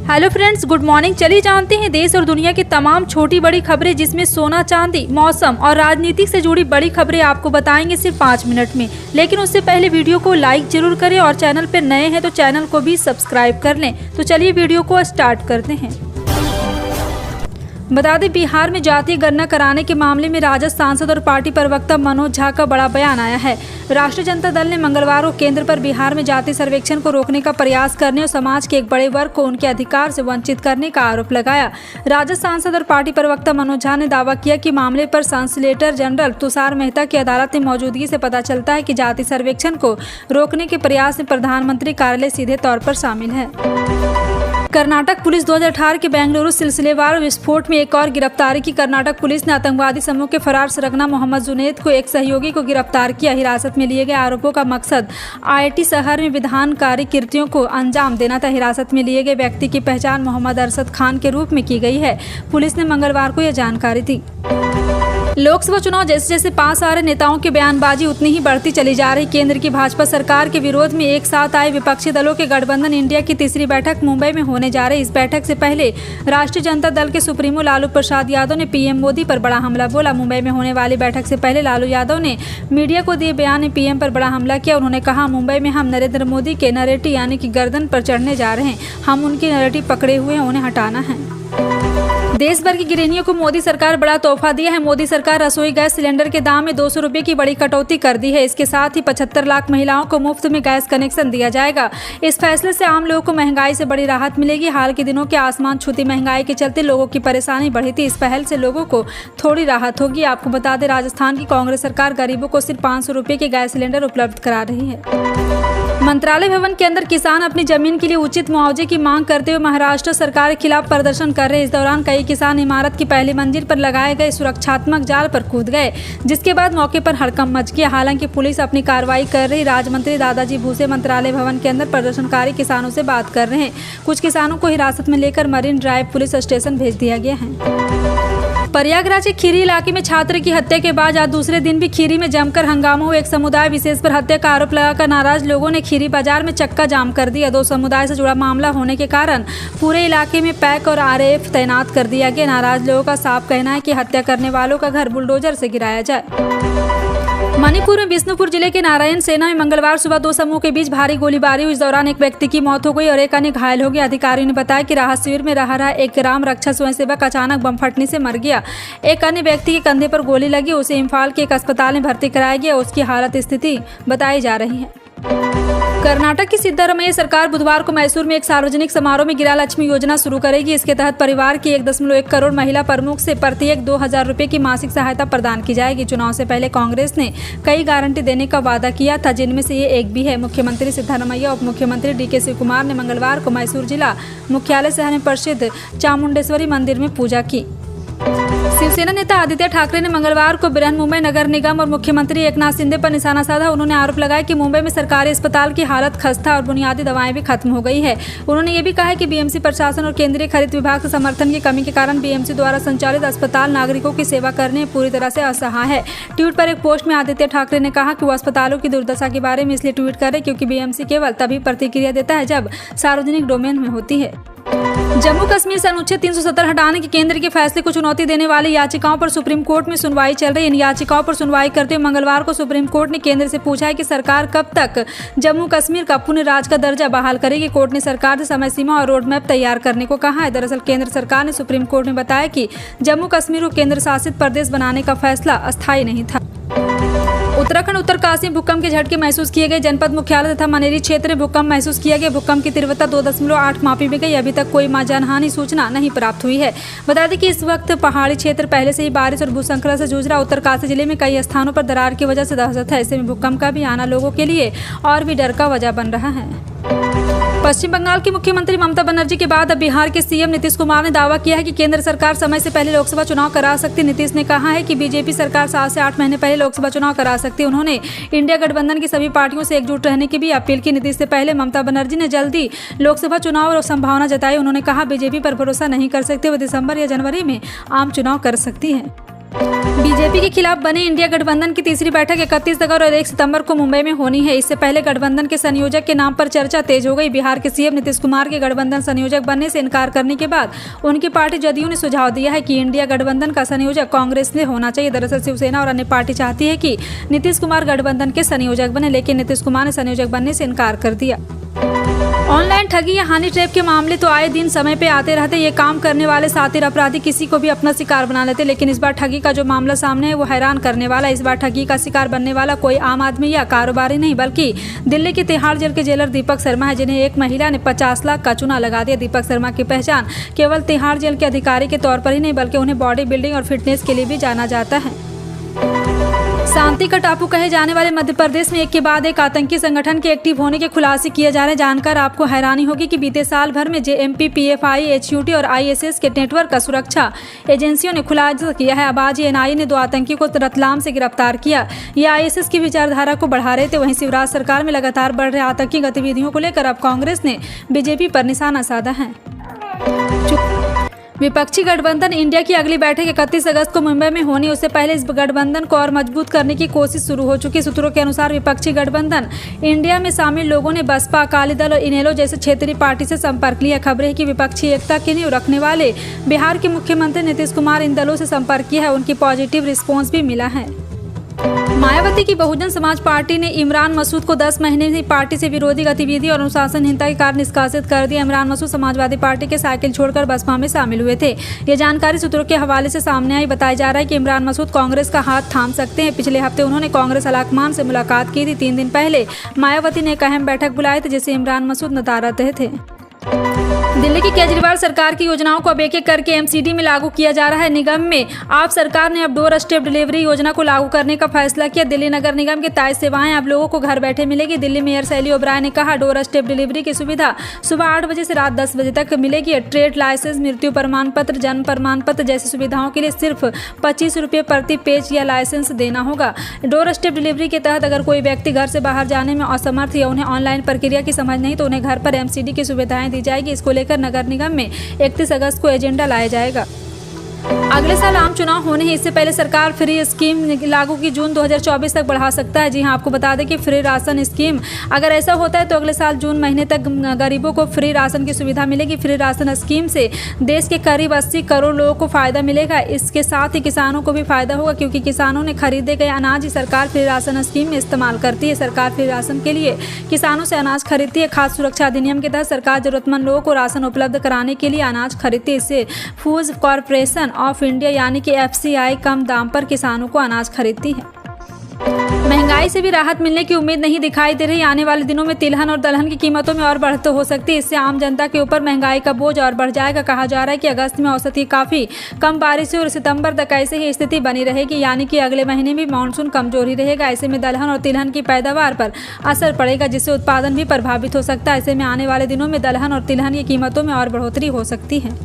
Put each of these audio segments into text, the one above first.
Hello friends, good morning. चलिए जानते हैं देश और दुनिया की तमाम छोटी बड़ी खबरें, जिसमें सोना चांदी, मौसम और राजनीति से जुड़ी बड़ी खबरें आपको बताएंगे सिर्फ 5 मिनट में। लेकिन उससे पहले वीडियो को लाइक जरूर करें और चैनल पर नए हैं तो चैनल को भी सब्सक्राइब कर लें। तो चलिए वीडियो को स्टार्ट करते हैं। बता दें, बिहार में जातीय गणना कराने के मामले में राजद सांसद और पार्टी प्रवक्ता मनोज झा का बड़ा बयान आया है। राष्ट्रीय जनता दल ने मंगलवार को केंद्र पर बिहार में जातीय सर्वेक्षण को रोकने का प्रयास करने और समाज के एक बड़े वर्ग को उनके अधिकार से वंचित करने का आरोप लगाया। राजद सांसद और पार्टी प्रवक्ता मनोज झा ने दावा किया कि मामले पर सॉलिसिटर जनरल तुषार मेहता की अदालत में मौजूदगी से पता चलता है कि जातीय सर्वेक्षण को रोकने के प्रयास में प्रधानमंत्री कार्यालय सीधे तौर पर शामिल है। कर्नाटक पुलिस 2018 के बेंगलुरु सिलसिलेवार विस्फोट में एक और गिरफ्तारी की। कर्नाटक पुलिस ने आतंकवादी समूह के फरार सरगना मोहम्मद जुनैद को एक सहयोगी को गिरफ्तार किया। हिरासत में लिए गए आरोपों का मकसद आईआईटी शहर में विधानकारी कृत्यों को अंजाम देना था। हिरासत में लिए गए व्यक्ति की पहचान मोहम्मद अरशद खान के रूप में की गई है। पुलिस ने मंगलवार को यह जानकारी दी। लोकसभा चुनाव जैसे जैसे पास आ रहे, नेताओं की बयानबाजी उतनी ही बढ़ती चली जा रही। केंद्र की भाजपा सरकार के विरोध में एक साथ आए विपक्षी दलों के गठबंधन इंडिया की तीसरी बैठक मुंबई में होने जा रही। इस बैठक से पहले राष्ट्रीय जनता दल के सुप्रीमो लालू प्रसाद यादव ने पीएम मोदी पर बड़ा हमला बोला। मुंबई में होने वाली बैठक से पहले लालू यादव ने मीडिया को दिए बयान में पीएम पर बड़ा हमला किया। उन्होंने कहा, मुंबई में हम नरेंद्र मोदी के नरेटिव यानी कि गर्दन पर चढ़ने जा रहे हैं। हम उनकी नरेटिव पकड़े हुए हैं, उन्हें हटाना है। देश भर की गृहिणियों को मोदी सरकार बड़ा तोहफा दिया है। मोदी सरकार रसोई गैस सिलेंडर के दाम में 200 रुपये की बड़ी कटौती कर दी है। इसके साथ ही 75 लाख महिलाओं को मुफ्त में गैस कनेक्शन दिया जाएगा। इस फैसले से आम लोगों को महंगाई से बड़ी राहत मिलेगी। हाल के दिनों के आसमान छूती महंगाई के चलते लोगों की परेशानी बढ़ी थी। इस पहल से लोगों को थोड़ी राहत होगी। आपको बता दें, राजस्थान की कांग्रेस सरकार गरीबों को सिर्फ 500 रुपये के गैस सिलेंडर उपलब्ध करा रही है। मंत्रालय भवन के अंदर किसान अपनी जमीन के लिए उचित मुआवजे की मांग करते हुए महाराष्ट्र सरकार के खिलाफ प्रदर्शन कर रहे हैं। इस दौरान कई किसान इमारत की पहली मंजिल पर लगाए गए सुरक्षात्मक जाल पर कूद गए, जिसके बाद मौके पर हड़कंप मच गया। हालांकि पुलिस अपनी कार्रवाई कर रही। राज्य मंत्री दादाजी भूसे मंत्रालय भवन के अंदर प्रदर्शनकारी किसानों से बात कर रहे हैं। कुछ किसानों को हिरासत में लेकर मरीन ड्राइव पुलिस स्टेशन भेज दिया गया है। प्रयागराज के खीरी इलाके में छात्र की हत्या के बाद आज दूसरे दिन भी खीरी में जमकर हंगामा हुआ। एक समुदाय विशेष पर हत्या का आरोप लगाकर नाराज लोगों ने खीरी बाजार में चक्का जाम कर दिया। 2 समुदाय से जुड़ा मामला होने के कारण पूरे इलाके में पैक और आरएएफ तैनात कर दिया गया। नाराज लोगों का साफ कहना है कि हत्या करने वालों का घर बुलडोजर से गिराया जाए। मणिपुर में बिष्णुपुर जिले के नारायण सेना में मंगलवार सुबह 2 समूह के बीच भारी गोलीबारी हुई। इस दौरान एक व्यक्ति की मौत हो गई और एक अन्य घायल हो गया। अधिकारियों ने बताया कि राहत शिविर में रहा एक ग्राम रक्षा स्वयंसेवक अचानक बम फटने से मर गया। एक अन्य व्यक्ति के कंधे पर गोली लगी। उसे इम्फाल के एक अस्पताल में भर्ती कराया गया। उसकी हालत स्थिति बताई जा रही है। कर्नाटक की सिद्धारमैया सरकार बुधवार को मैसूर में एक सार्वजनिक समारोह में गिरा लक्ष्मी योजना शुरू करेगी। इसके तहत परिवार की 1.1 करोड़ महिला प्रमुख से प्रत्येक 2,000 रुपये की मासिक सहायता प्रदान की जाएगी। चुनाव से पहले कांग्रेस ने कई गारंटी देने का वादा किया था, जिनमें से ये एक भी है। मुख्यमंत्री सिद्धारमैया उप मुख्यमंत्री डीके शिवकुमार ने मंगलवार को मैसूर जिला मुख्यालय शहर में प्रसिद्ध चामुंडेश्वरी मंदिर में पूजा की। शिवसेना नेता आदित्य ठाकरे ने मंगलवार को बृहन्मुंबई नगर निगम और मुख्यमंत्री एकनाथ शिंदे पर निशाना साधा। उन्होंने आरोप लगाया कि मुंबई में सरकारी अस्पताल की हालत खस्ता और बुनियादी दवाएं भी खत्म हो गई है। उन्होंने ये भी कहा कि बीएमसी प्रशासन और केंद्रीय खरीद विभाग से समर्थन की कमी के कारण बीएमसी द्वारा संचालित अस्पताल नागरिकों की सेवा करने में पूरी तरह से असहाय है। ट्वीट पर एक पोस्ट में आदित्य ठाकरे ने कहा कि वो अस्पतालों की दुर्दशा के बारे में इसलिए ट्वीट कर रहे क्योंकि बीएमसी केवल तभी प्रतिक्रिया देता है जब सार्वजनिक डोमेन में होती है। जम्मू कश्मीर से अनुच्छेद 370 हटाने के केंद्र के फैसले को चुनौती देने वाली याचिकाओं पर सुप्रीम कोर्ट में सुनवाई चल रही है। इन याचिकाओं पर सुनवाई करते हुए मंगलवार को सुप्रीम कोर्ट ने केंद्र से पूछा है कि सरकार कब तक जम्मू कश्मीर का पुनः राज्य का दर्जा बहाल करेगी। कोर्ट ने सरकार से समय सीमा और रोड मैप तैयार करने को कहा है। दरअसल केंद्र सरकार ने सुप्रीम कोर्ट में बताया कि जम्मू कश्मीर को केंद्र शासित प्रदेश बनाने का फैसला अस्थायी नहीं था। उत्तराखंड उत्तरकाशी में भूकंप के झटके महसूस किए गए। जनपद मुख्यालय तथा मनेरी क्षेत्र में भूकंप महसूस किया गया। भूकंप की तीव्रता 2.8 मापी भी गई। अभी तक कोई जानहानि सूचना नहीं प्राप्त हुई है। बता दें कि इस वक्त पहाड़ी क्षेत्र पहले से ही बारिश और भूस्खलन से जूझ रहा। उत्तरकाशी जिले में कई स्थानों पर दरार की वजह से दहशत है। ऐसे में भूकंप का भी आना लोगों के लिए और भी डर का वजह बन रहा है। पश्चिम बंगाल की मुख्यमंत्री ममता बनर्जी के बाद अब बिहार के सीएम नीतीश कुमार ने दावा किया है कि केंद्र सरकार समय से पहले लोकसभा चुनाव करा सकती है। नीतीश ने कहा है कि बीजेपी सरकार 7 से 8 महीने पहले लोकसभा चुनाव करा सकती है। उन्होंने इंडिया गठबंधन की सभी पार्टियों से एकजुट रहने की भी अपील की। नीतीश से पहले ममता बनर्जी ने जल्दी लोकसभा चुनाव और संभावना जताई। उन्होंने कहा बीजेपी पर भरोसा नहीं कर सकते, वो दिसंबर या जनवरी में आम चुनाव कर सकती है। बीजेपी के खिलाफ बने इंडिया गठबंधन की तीसरी बैठक 31 अगस्त और 1 सितंबर को मुंबई में होनी है। इससे पहले गठबंधन के संयोजक के नाम पर चर्चा तेज हो गई। बिहार के सीएम नीतीश कुमार के गठबंधन संयोजक बनने से इनकार करने के बाद उनकी पार्टी जदयू ने सुझाव दिया है कि इंडिया गठबंधन का संयोजक कांग्रेस ने होना चाहिए। दरअसल शिवसेना और अन्य पार्टी चाहती है कि नीतीश कुमार गठबंधन के संयोजक बने, लेकिन नीतीश कुमार ने संयोजक बनने से इनकार कर दिया। ऑनलाइन ठगी या हनी ट्रैप के मामले तो आए दिन समय पे आते रहते। ये काम करने वाले शातिर अपराधी किसी को भी अपना शिकार बना लेते, लेकिन इस बार ठगी का जो मामला सामने है वो हैरान करने वाला। इस बार ठगी का शिकार बनने वाला कोई आम आदमी या कारोबारी नहीं, बल्कि दिल्ली के तिहाड़ जेल के जेलर दीपक शर्मा है, जिन्हें एक महिला ने 50 लाख का चूना लगा दिया। दीपक शर्मा की पहचान केवल तिहाड़ जेल के अधिकारी के तौर पर ही नहीं, बल्कि उन्हें बॉडी बिल्डिंग और फिटनेस के लिए भी जाना जाता है। शांति का टापू कहे जाने वाले मध्य प्रदेश में एक के बाद एक आतंकी संगठन के एक्टिव होने के खुलासे किए जा रहे हैं। जानकर आपको हैरानी होगी कि बीते साल भर में जेएमपी, पीएफआई, एचयूटी और आईएसएस के नेटवर्क का सुरक्षा एजेंसियों ने खुलासा किया है। अब आज एनआईए ने 2 आतंकियों को रतलाम से गिरफ्तार किया। ये आईएसएस की विचारधारा को बढ़ा रहे थे। वहीं शिवराज सरकार में लगातार बढ़ रहे आतंकी गतिविधियों को लेकर अब कांग्रेस ने बीजेपी पर निशाना साधा है। विपक्षी गठबंधन इंडिया की अगली बैठक 31 अगस्त को मुंबई में होनी। उससे पहले इस गठबंधन को और मजबूत करने की कोशिश शुरू हो चुकी। सूत्रों के अनुसार विपक्षी गठबंधन इंडिया में शामिल लोगों ने बसपा, अकाली दल और इनेलो जैसे क्षेत्रीय पार्टी से संपर्क लिया। खबरें हैं कि विपक्षी एकता की नींव रखने वाले बिहार के मुख्यमंत्री नीतीश कुमार इन दलों से संपर्क किया है। उनकी पॉजिटिव रिस्पॉन्स भी मिला है। मायावती की बहुजन समाज पार्टी ने इमरान मसूद को 10 महीने से पार्टी से विरोधी गतिविधि और अनुशासनहीनता के कारण निष्कासित कर दिया। इमरान मसूद समाजवादी पार्टी के साइकिल छोड़कर बसपा में शामिल हुए थे। ये जानकारी सूत्रों के हवाले से सामने आई। बताया जा रहा है कि इमरान मसूद कांग्रेस का हाथ थाम सकते हैं। पिछले हफ्ते उन्होंने कांग्रेस आलाकमान से मुलाकात की थी। 3 दिन पहले मायावती ने एक अहम बैठक बुलाई थी, जिसे इमरान मसूद नदारद रहे थे। दिल्ली की केजरीवाल सरकार की योजनाओं को अब एक-एक करके एमसीडी में लागू किया जा रहा है। निगम में आप सरकार ने अब डोर स्टेप डिलीवरी योजना को लागू करने का फैसला किया। दिल्ली नगर निगम की ताज़ सेवाएं अब लोगों को घर बैठे मिलेगी। दिल्ली मेयर शैली ओबराय ने कहा, डोर स्टेप डिलीवरी की सुविधा सुबह 8 बजे से रात 10 बजे तक मिलेगी। ट्रेड लाइसेंस, मृत्यु प्रमाण पत्र, जन्म प्रमाण पत्र जैसी सुविधाओं के लिए सिर्फ 25 रुपये प्रति पेज या लाइसेंस देना होगा। डोर स्टेप डिलीवरी के तहत अगर कोई व्यक्ति घर से बाहर जाने में असमर्थ या उन्हें ऑनलाइन प्रक्रिया की समझ नहीं, तो उन्हें घर पर एमसीडी की सुविधाएं दी जाएगी। इसको लेकर नगर निगम में 31 अगस्त को एजेंडा लाया जाएगा। अगले साल आम चुनाव होने हैं। इससे पहले सरकार फ्री स्कीम लागू की जून 2024 तक बढ़ा सकता है। जी हां, आपको बता दें कि फ्री राशन स्कीम अगर ऐसा होता है तो अगले साल जून महीने तक गरीबों को फ्री राशन की सुविधा मिलेगी। फ्री राशन स्कीम से देश के करीब 80 करोड़ लोगों को फायदा मिलेगा। इसके साथ ही किसानों को भी फायदा होगा, क्योंकि किसानों ने खरीदे गए अनाज ही सरकार फ्री राशन स्कीम में इस्तेमाल करती है। सरकार फ्री राशन के लिए किसानों से अनाज खरीदती है। खाद्य सुरक्षा अधिनियम के तहत सरकार जरूरतमंद लोगों को राशन उपलब्ध कराने के लिए अनाज खरीदती है। इससे फूड कॉरपोरेशन ऑफ इंडिया यानी कि एफसीआई कम दाम पर किसानों को अनाज खरीदती है। महंगाई से भी राहत मिलने की उम्मीद नहीं दिखाई दे रही। आने वाले दिनों में तिलहन और दलहन की कीमतों में और बढ़त हो सकती है। इससे आम जनता के ऊपर महंगाई का बोझ और बढ़ जाएगा। कहा जा रहा है कि अगस्त में औसत ही काफ़ी कम बारिश और सितंबर तक ऐसे ही स्थिति बनी रहेगी, यानी कि अगले महीने भी मानसून कमजोर ही रहेगा। ऐसे में दलहन और तिलहन की पैदावार पर असर पड़ेगा, जिससे उत्पादन भी प्रभावित हो सकता है। ऐसे में आने वाले दिनों में दलहन और तिलहन की कीमतों में और बढ़ोतरी हो सकती है।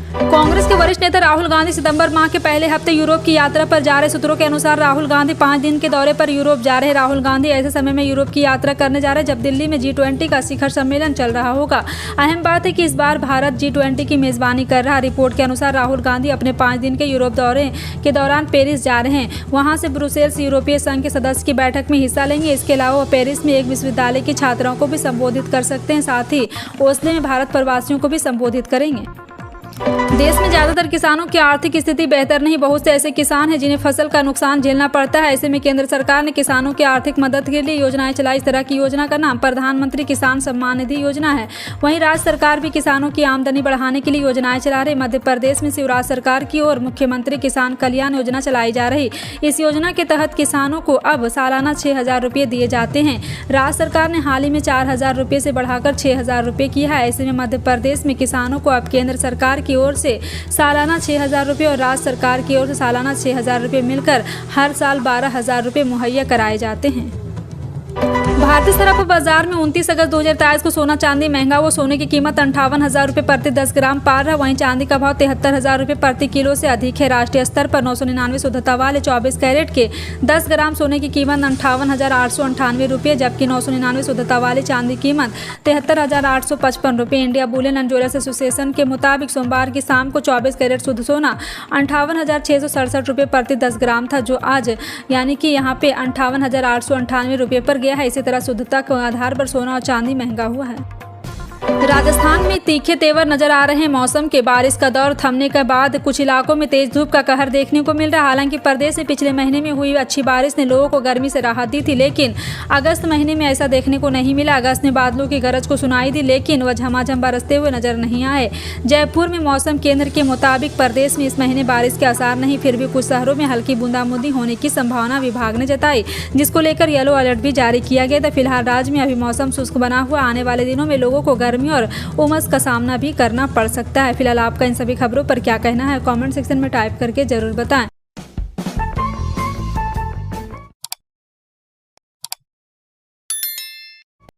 कांग्रेस के वरिष्ठ नेता राहुल गांधी सितंबर माह के पहले हफ्ते यूरोप की यात्रा पर जा रहे। सूत्रों के अनुसार राहुल गांधी 5 दिन के दौरे पर यूरोप जा रहे। राहुल गांधी ऐसे समय में यूरोप की यात्रा करने जा रहे जब दिल्ली में G20 का शिखर सम्मेलन चल रहा होगा। अहम बात है कि इस बार भारत G20 की मेजबानी कर रहा। रिपोर्ट के अनुसार राहुल गांधी अपने 5 दिन के यूरोप दौरे के दौरान पेरिस जा रहे हैं। वहां से ब्रुसेल्स यूरोपीय संघ के सदस्य की बैठक में हिस्सा लेंगे। इसके अलावा वो पेरिस में एक विश्वविद्यालय की छात्राओं को भी संबोधित कर सकते हैं। साथ ही ओस्लो में भारत प्रवासियों को भी संबोधित करेंगे। देश में ज्यादातर किसानों की आर्थिक स्थिति बेहतर नहीं। बहुत से ऐसे किसान हैं जिन्हें फसल का नुकसान झेलना पड़ता है। ऐसे में केंद्र सरकार ने किसानों की आर्थिक मदद के लिए योजनाएं चलाई। इस तरह की योजना का नाम प्रधानमंत्री किसान सम्मान निधि योजना है। वहीं राज्य सरकार भी किसानों की आमदनी बढ़ाने के लिए योजनाएं चला रही। मध्य प्रदेश में शिवराज सरकार की ओर मुख्यमंत्री किसान कल्याण योजना चलाई जा रही। इस योजना के तहत किसानों को अब सालाना 6,000 रुपये दिए जाते हैं। राज्य सरकार ने हाल ही में 4,000 रुपये से बढ़ाकर 6,000 रुपये किया है। ऐसे में मध्य प्रदेश में किसानों को अब केंद्र सरकार की ओर से सालाना 6,000 रुपये और राज्य सरकार की ओर से सालाना 6,000 रुपये मिलकर हर साल 12,000 रुपये मुहैया कराए जाते हैं। भारतीय सराफा बाजार में 29 अगस्त 2023 को सोना चांदी महंगा हुआ। सोने की कीमत 58,000 रुपये प्रति 10 ग्राम पार रहा। वहीं चांदी का भाव 73,000 रुपये प्रति किलो से अधिक है। राष्ट्रीय स्तर पर 999 शुद्धता वाले 24 कैरेट के 10 ग्राम सोने की कीमत 58,898 रुपये, जबकि 999 शुद्धता वाली चांदी की कीमत 73,855 रुपये। India Boolean and jewellers association के मुताबिक सोमवार की शाम को 24 कैरेट शुद्ध सोना 58,667 रुपये प्रति 10 ग्राम था, जो आज यानी कि यहाँ पे 58,898 रुपये पर गया है। इसी तरह शुद्धता के आधार पर सोना और चांदी महंगा हुआ है। राजस्थान में तीखे तेवर नजर आ रहे हैं। मौसम के बारिश का दौर थमने के बाद कुछ इलाकों में तेज धूप का कहर देखने को मिल रहा है। हालांकि प्रदेश में पिछले महीने में हुई अच्छी बारिश ने लोगों को गर्मी से राहत दी थी, लेकिन अगस्त महीने में ऐसा देखने को नहीं मिला। अगस्त में बादलों की गरज को सुनाई दी, लेकिन वह झमाझम बरसते हुए नजर नहीं आए। जयपुर में मौसम केंद्र के मुताबिक प्रदेश में इस महीने बारिश के आसार नहीं, फिर भी कुछ शहरों में हल्की बूंदाबांदी होने की संभावना विभाग ने जताई, जिसको लेकर येलो अलर्ट भी जारी किया गया था। फिलहाल राज्य में अभी मौसम शुष्क बना हुआ। आने वाले दिनों में लोगों को गर्मी और उमस का सामना भी करना पड़ सकता है। फिलहाल आपका इन सभी खबरों पर क्या कहना है, कमेंट सेक्शन में टाइप करके जरूर बताएं।